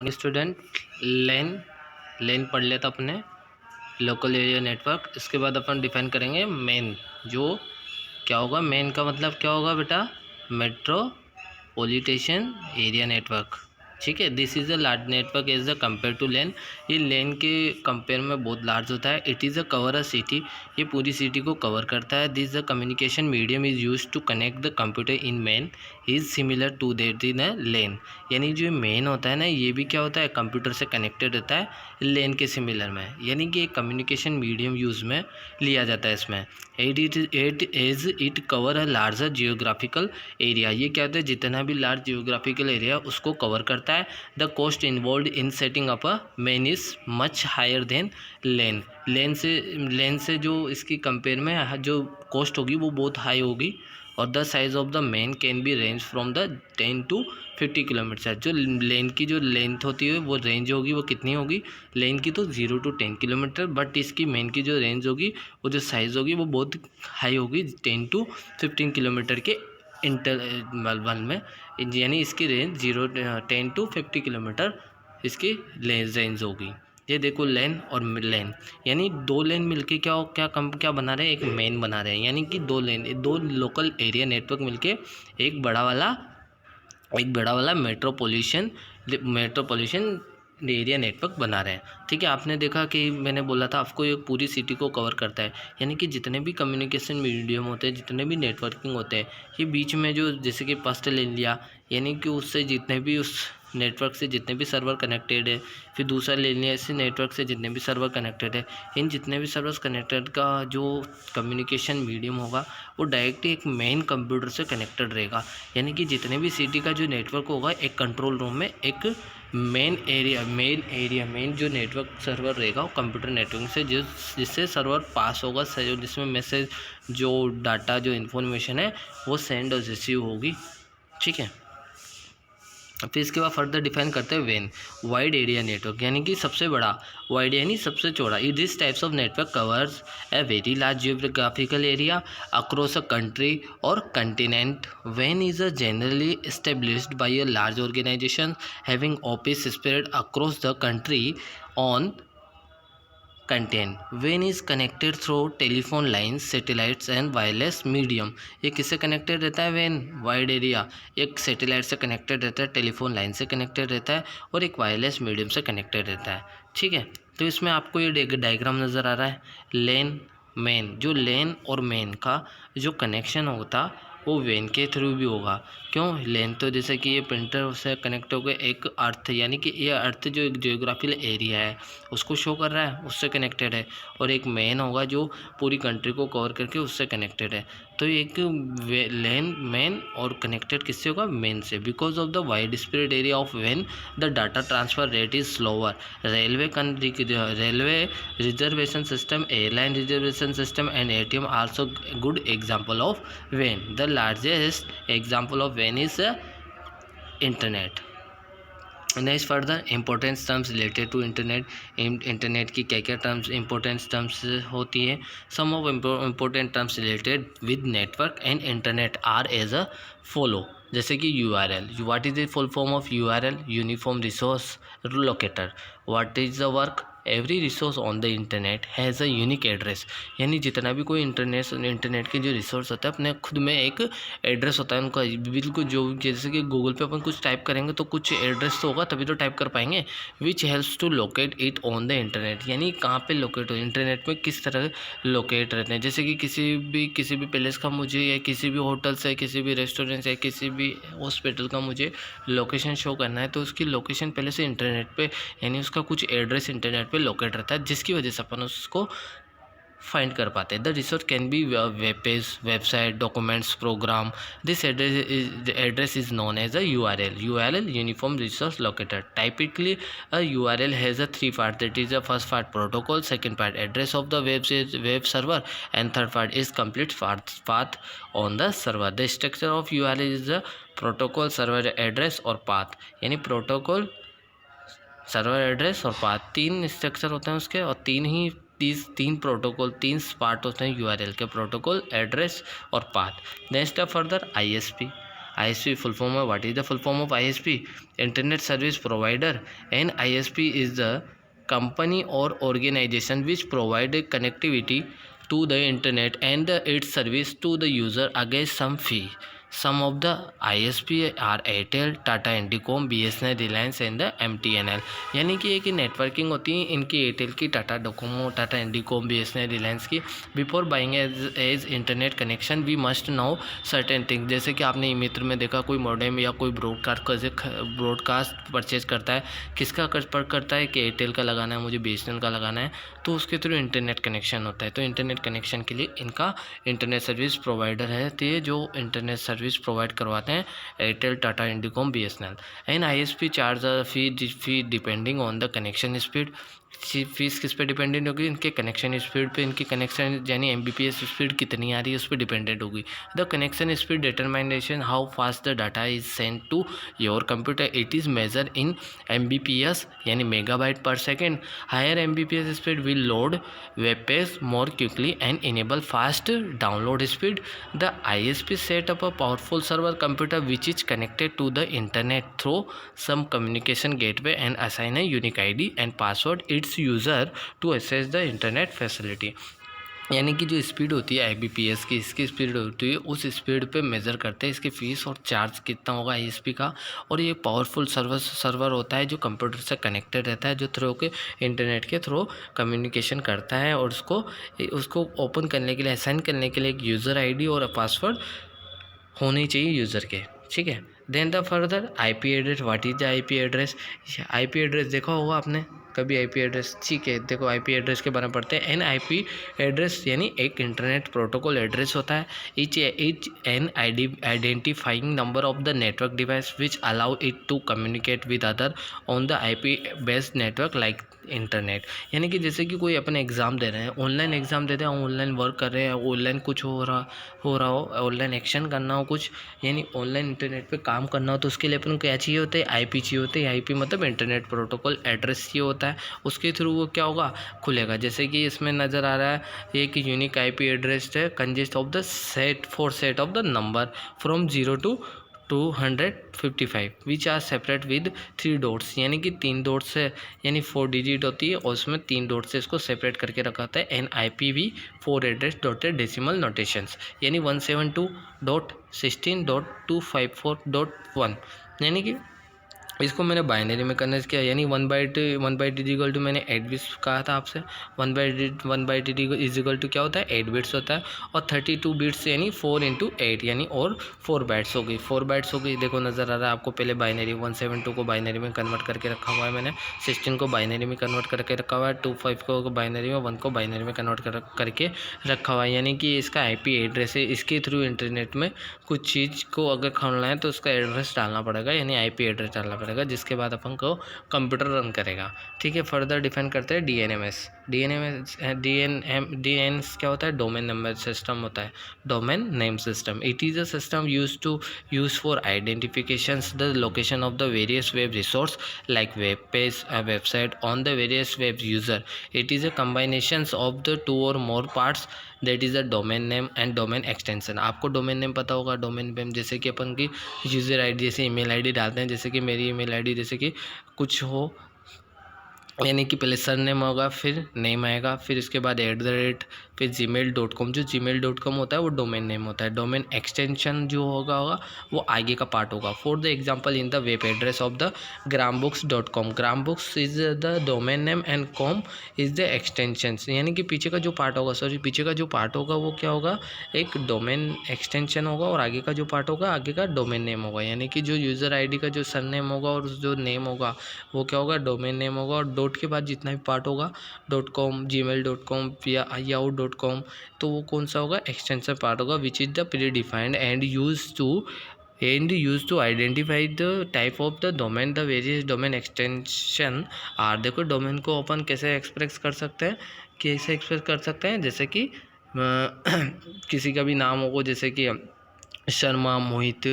Student, लेन लेन पढ़ लेता अपने लोकल एरिया नेटवर्क। इसके बाद अपन डिफाइन करेंगे मेन। जो क्या होगा, मेन का मतलब क्या होगा बेटा, मेट्रोपॉलिटन एरिया नेटवर्क। ठीक है, this is a large network as the compare to LAN. ये लेन के कंपेयर में बहुत लार्ज होता है। It is a cover a city, ये पूरी सिटी को कवर करता है। This the communication medium is use to connect the computer in MAN is similar to that in a LAN. यानी जो मेन होता है ना, ये भी क्या होता है, कंप्यूटर से कनेक्टेड रहता है लेन के सिमिलर में। यानी कि एक कम्युनिकेशन मीडियम यूज़ में लिया जाता है इसमें। It cover a larger geographical area. ये क्या होता है, जितना भी लार्ज जियोग्राफिकल एरिया उसको कवर करता है। The cost involve in setting up a MAN is much higher than LAN. LAN से जो इसकी कंपेयर में जो कॉस्ट होगी वो बहुत हाई होगी। और the size of the main can be range from the 10 to 50 kilometre. जो लेन की जो लेंथ होती है वो रेंज होगी, वो कितनी होगी, लेन की तो 0 to 10 किलोमीटर, बट इसकी मेन की जो रेंज होगी, वो जो साइज़ होगी वो बहुत हाई होगी, 10 to 15 किलोमीटर के इंटरवल में। यानी इसकी रेंज 10 to 50 किलोमीटर इसकी रेंज होगी। ये देखो, लेन और लेन, यानी दो लेन मिलके क्या बना रहे हैं, एक मेन बना रहे हैं। यानी कि दो लेन, दो लोकल एरिया नेटवर्क मिलके एक बड़ा वाला मेट्रोपॉलिटन एरिया नेटवर्क बना रहे हैं। ठीक है, आपने देखा कि मैंने बोला था आपको, ये पूरी सिटी को कवर करता है। यानी कि जितने भी कम्युनिकेशन मीडियम होते हैं, जितने भी नेटवर्किंग होते हैं, ये बीच में जो, जैसे कि फर्स्ट ले लिया, यानी कि उससे जितने भी उस नेटवर्क से जितने भी सर्वर कनेक्टेड है, फिर दूसरा ले लिया, इसी नेटवर्क से जितने भी सर्वर कनेक्टेड है, इन जितने भी सर्वर्स कनेक्टेड का जो कम्युनिकेशन मीडियम होगा वो डायरेक्टली एक मेन कंप्यूटर से कनेक्टेड रहेगा। यानी कि जितने भी सिटी का जो नेटवर्क होगा, एक कंट्रोल रूम में एक मेन जो नेटवर्क सर्वर रहेगा वो कंप्यूटर नेटवर्क से जिससे सर्वर पास होगा, जिसमें मैसेज, जो डाटा, जो इन्फॉर्मेशन है वो सेंड और रिसीव होगी। ठीक है, फिर इसके बाद फर्दर डिफाइन करते हैं वेन, वाइड एरिया नेटवर्क। यानी कि सबसे बड़ा, वाइड यानी सबसे चौड़ा। This types of network covers a very large geographical area across a country और कंटिनेंट। वेन is a generally established by a large organisation having office spread across the country on content. वेन is connected through telephone lines, satellites and wireless medium. ये किससे connected रहता है, वेन wide area, एक satellite से कनेक्टेड रहता है, टेलीफोन लाइन से कनेक्टेड रहता है, और एक वायरलेस मीडियम से कनेक्टेड रहता है। ठीक है, तो इसमें आपको ये डायग्राम नज़र आ रहा है, लेन मेन। जो लेन और मेन का जो कनेक्शन होता वो वेन के थ्रू भी होगा। क्यों, लेन तो जैसे कि ये प्रिंटर से कनेक्ट हो गए एक अर्थ, यानी कि ये अर्थ जो एक जियोग्राफिकल एरिया है उसको शो कर रहा है, उससे कनेक्टेड है। और एक मेन होगा जो पूरी कंट्री को कवर करके उससे कनेक्टेड है। तो एक लेन मेन और कनेक्टेड किससे होगा, मेन से। Because of the wide spread area of when the data transfer rate is slower. Railway reservation system, airline reservation system and ATM also good example of when. The largest example of when is internet. Next further importance terms related to internet की क्या क्या terms importance terms होती है। सम of important terms related with network and internet are as a follow. जैसे कि URL, what is the full form of URL, uniform resource locator. What is the work, every resource on the internet has a unique address. यानी जितना भी कोई internet के जो resource होता है, अपने खुद में एक एड्रेस होता है उनका। बिल्कुल जो, जैसे कि गूगल पे अपन कुछ टाइप करेंगे तो कुछ एड्रेस तो होगा तभी तो टाइप कर पाएंगे। Which helps to locate it on the internet. यानी कहाँ पे लोकेट हो, इंटरनेट में किस तरह लोकेट रहते हैं। जैसे कि किसी भी पैलेस का मुझे, या किसी भी होटल से, किसी भी रेस्टोरेंट से, किसी भी हॉस्पिटल का मुझे लोकेशन शो करना है, तो उसकी लोकेशन पहले से इंटरनेट पे, यानी उसका कुछ एड्रेस इंटरनेट पे लोकेट रहता है, जिसकी वजह से अपन उसको फाइंड कर पाते हैं। The resource can be web page, website, documents, program. This address is known as a URL, uniform resource locator. Typically a URL has a three part, that is the first part protocol, second part address of the web server, and third part is complete path on the server. The structure of URL is the protocol, server address और path। यानी protocol, server address और path, तीन structure होते हैं उसके, और तीन protocol, तीन पार्ट होते हैं URL के, प्रोटोकॉल, एड्रेस और path. Next further ISP। ISP full form of, what is the full form of ISP? Internet Service Provider. An ISP is the company or organization which provide connectivity to the internet and its service to the user against some fee. Some of the ISP are Airtel, Tata Indicom, BSNL, Reliance and the MTNL. यानी कि एक networking होती है इनकी, एयरटेल की, Tata Docomo, Tata Indicom, BSNL, Reliance की. Before buying as internet connection we must know certain thing. जैसे कि आपने मित्र में देखा कोई मॉडेम या कोई ब्रॉडकास्ट परचेज करता है, किसका करता है कि एयरटेल का लगाना है, मुझे BSNL का लगाना है, तो उसके थ्रू इंटरनेट कनेक्शन होता है. तो इंटरनेट कनेक्शन के लिए इनका इंटरनेट सर्विस प्रोवाइडर है, तो ये जो इंटरनेट सर्विस प्रोवाइड करवाते हैं Airtel, Tata Indicom, BSNL. And ISP charge fee depending on the connection speed. Fees किस पे डिपेंडेंट होगी? इनके कनेक्शन स्पीड पे. इनकी कनेक्शन यानी Mbps स्पीड कितनी आ रही है उस पर डिपेंडेंट होगी. The connection speed determination how fast the data is send to your computer. It is measure in Mbps यानी megabyte per second. Higher Mbps speed will load web page more quickly and enable fast download speed. The ISP set up a powerful server computer which is connected to the internet through some communication gateway and assign a unique ID and password its user to access the internet facility. यानी कि जो speed होती है IBPS की, इसकी speed होती है, उस स्पीड पे मेज़र करते हैं इसकी फ़ीस और चार्ज कितना होगा ISP का. और ये पावरफुल सर्वर होता है जो कंप्यूटर से कनेक्टेड रहता है, जो थ्रू के इंटरनेट के थ्रू कम्युनिकेशन करता है. और उसको ओपन करने के लिए, असाइन करने के लिए एक यूज़र ID और पासवर्ड होनी चाहिए यूज़र के. ठीक है. Then the further IP address. What is the IP address? IP address देखा होगा आपने कभी IP एड्रेस. ठीक है, देखो IP एड्रेस के बारे में पढ़ते हैं. एन IP एड्रेस यानी एक इंटरनेट प्रोटोकॉल एड्रेस होता है. Each an identifying number of the network device which allow it to communicate with other on the IP based network like internet. यानी कि जैसे कि कोई अपने एग्ज़ाम दे रहे हैं, ऑनलाइन एग्ज़ाम देते हैं, ऑनलाइन वर्क कर रहे हैं, ऑनलाइन कुछ हो रहा हो, ऑनलाइन एक्शन करना हो कुछ, यानी ऑनलाइन इंटरनेट पे काम करना हो, तो उसके लिए अपन को क्या चाहिए होता है? IP चाहिए होता है. IP मतलब इंटरनेट प्रोटोकॉल एड्रेस चाहिए होता है. उसके थ्रू वो क्या होगा? खुलेगा. जैसे कि इसमें नज़र आ रहा है एक यूनिक IP एड्रेस है consist of the set of the number from 0 to 255 which are separate with 3 dots. यानी कि 3 डॉट्स है, यानी 4 डिजिट होती है और उसमें 3 डॉट से इसको सेपरेट करके रखा होता है. An IPv4 address dotted decimal notations यानी 172.16.254.1. यानी कि इसको मैंने बाइनरी में कन्वर्ट किया, यानी 1 बाइट इज इक्वल टू, मैंने 8 बिट्स कहा था आपसे. 1 बाइट इज इक्वल टू क्या होता है? 8 बिट्स होता है. और 32 बिट्स यानी 4 × 8 यानी और 4 बाइट्स हो गई. 4 बाइट्स हो गई. देखो नज़र आ रहा है आपको. पहले बाइनरी 172 को बाइनरी में कन्वर्ट करके रखा हुआ है मैंने. 16 को बाइनरी में कन्वर्ट करके रखा हुआ है. 25 को बाइनरी में, 1 को बाइनरी में कन्वर्ट करके रखा हुआ है. यानी कि इसका IP एड्रेस है. इसके थ्रू इंटरनेट में कुछ चीज़ को अगर खोलना है तो उसका एड्रेस डालना पड़ेगा, यानी IP एड्रेस डालना पड़ेगा, जिसके बाद अपन को कंप्यूटर रन करेगा. ठीक है. फर्दर डिफाइन करते हैं DNMS. DNS क्या होता है? डोमेन नंबर सिस्टम होता है. Domain name system. It is a system use for identifications the location of the various web resource like web page, website on the various web user. It is a combinations of the 2 or more parts. That is a domain name and domain extension. आपको domain name पता होगा. Domain name जैसे कि अपन की user ID, जैसे email ID डालते हैं, जैसे कि मेरी email ID जैसे कि कुछ हो, यानी कि पहले सर नेम होगा, फिर नेम आएगा, फिर इसके बाद @ फिर gmail.com. जो gmail.com होता है वो डोमेन नेम होता है. डोमेन एक्सटेंशन जो होगा वो आगे का पार्ट होगा. For the example in the web address of the grambooks.com. grambooks is the domain name and com is the extension. यानी कि पीछे का जो पार्ट होगा वो क्या होगा? एक डोमेन एक्सटेंशन होगा और आगे का जो पार्ट होगा आगे का डोमेन नेम होगा. यानी कि जो यूज़र ID का जो सर नेम होगा और जो नेम होगा वो क्या होगा? डोमेन नेम होगा. और डॉट के बाद जितना भी पार्ट होगा .com, gmail.com या yahoo.com, तो वो कौन सा होगा? एक्सटेंशन पार्ट होगा which is the predefined and use to identify the type of the domain. The various domain extension are. देखो डोमेन को अपन कैसे एक्सप्रेस कर सकते हैं, जैसे कि किसी का भी नाम होगा, जैसे कि शर्मा मोहित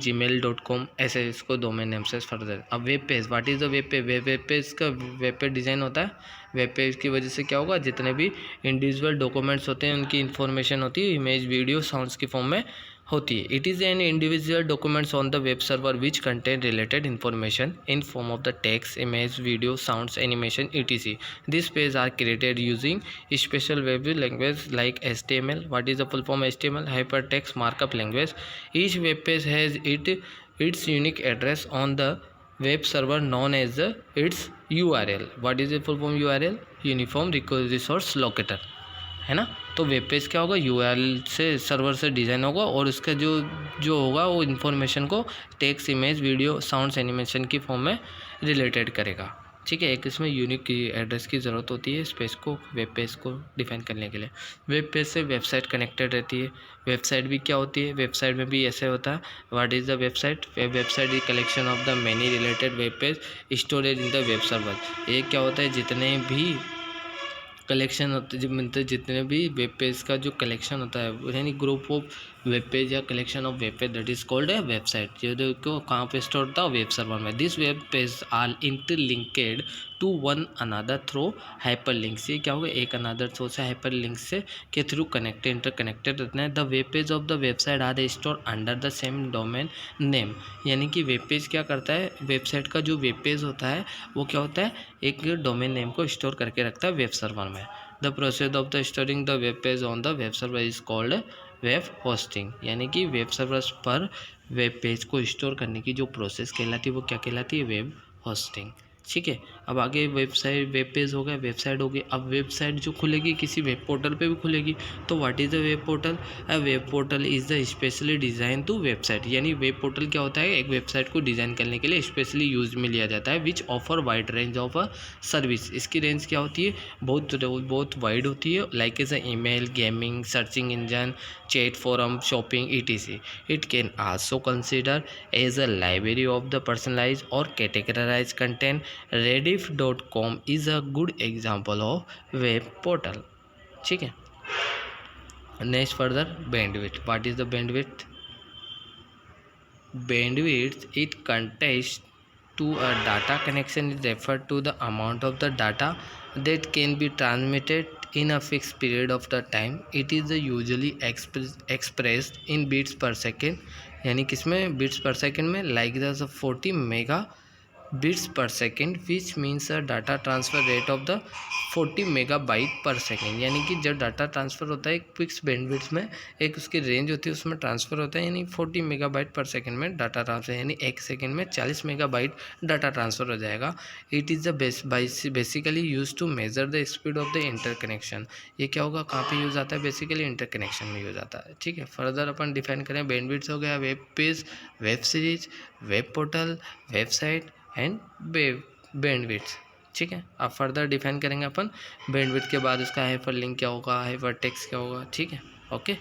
@gmail.com, ऐसे इसको डोमेन नेम से फर्दर. अब web page. What is the web page? Web page का वेब पेज डिज़ाइन होता है. वेब पेज की वजह से क्या होगा? जितने भी इंडिविजुअल डॉक्यूमेंट्स होते हैं उनकी इन्फॉर्मेशन होती है इमेज, वीडियो, साउंड्स की फॉर्म में होती है। It is an individual documents on the web server which contain related information in form of the text, image, video, sounds, animation, etc. This page are created using special web language like HTML. What is the full form HTML? Hypertext Markup Language. Each web page has its unique address on the web server known as its URL. What is the full form URL? Uniform Resource Locator, है ना। तो web page क्या होगा, URL से server से design होगा और उसका जो जो होगा वो इन्फॉर्मेशन को text, image, video, sounds, animation की फॉर्म में रिलेटेड करेगा। ठीक है, एक इसमें यूनिक एड्रेस की ज़रूरत होती है स्पेस को, वेब पेज को डिफाइन करने के लिए। वेब पेज से वेबसाइट कनेक्टेड रहती है। वेबसाइट भी क्या होती है, वेबसाइट में भी ऐसे होता है। What is the website? Website is collection of the many related web page storage in the web server. ये क्या होता है, जितने भी कलेक्शन होते मतलब जितने भी वेब पेज का जो कलेक्शन होता है, यानी ग्रुप ऑफ वेब पेज या collection of web page, that is called a website. जो को कहाँ पे स्टोर होता है, वेब सर्वर में। This web page are interlinked to one another through hyperlinks. ये क्या होगा, एक अनदर थ्रू से हाइपर लिंक से के थ्रू इंटरकनेक्टेड रहते हैं। The web page of the website are store under the same domain name. यानी कि वेब पेज क्या करता है, वेबसाइट का जो वेब पेज होता है वो क्या होता है, एक डोमेन नेम को स्टोर करके रखता है वेब सर्वर में। The process of the storing the web page on the web server is called web hosting. यानी कि वेब सर्वर पर वेब पेज को स्टोर करने की जो प्रोसेस कहलाती है वो क्या कहलाती है, वेब होस्टिंग। ठीक है, अब आगे वेबसाइट, वेब पेज हो गया, वेबसाइट हो गई। अब वेबसाइट जो खुलेगी किसी वेब पोर्टल पे भी खुलेगी, तो what is the web portal? A web portal is the specially design to website. यानी वेब पोर्टल क्या होता है, एक वेबसाइट को डिज़ाइन करने के लिए स्पेशली यूज में लिया जाता है। Which offer wide range of a service. इसकी रेंज क्या होती है, बहुत वाइड होती है। Like as a email, gaming, searching engine, chat forum, shopping, etc. It can also consider as a library of the personalized or categorized content. Rediff.com is a good example of web portal. ठीक है, next further bandwidth. What is the bandwidth? Bandwidth, it contests to a data connection is referred to the amount of the data that can be transmitted in a fixed period of the time. It is usually expressed in bits per second. यानी किसमें, bits पर second में। Like the 40 mega bits पर second which means a data transfer rate of the 40 megabyte per second. यानी कि जब data transfer होता है एक फिक्स बैंडविड्थ में, एक उसकी रेंज होती है उसमें ट्रांसफ़र होता है, यानी 40 मेगाबाइट पर सेकेंड में डाटा ट्रांसफ़र, यानी एक सेकेंड में 40 मेगाबाइट डाटा ट्रांसफ़र हो जाएगा। It is the basically use to measure the speed of the interconnection. ये क्या होगा, कहाँ पे यूज़ आता है, बेसिकली इंटरकनेक्शन में यूज़ आता है। ठीक है, फर्दर अपन डिफाइन करें, बैंडविड्थ हो गया web page, web series, web portal, website and bandwidth. ठीक है, अब फर्दर डिफाइन करेंगे अपन बैंडविड्थ के बाद उसका हाइपर लिंक क्या होगा, हाइपर टेक्स्ट क्या होगा। ठीक है, ओके।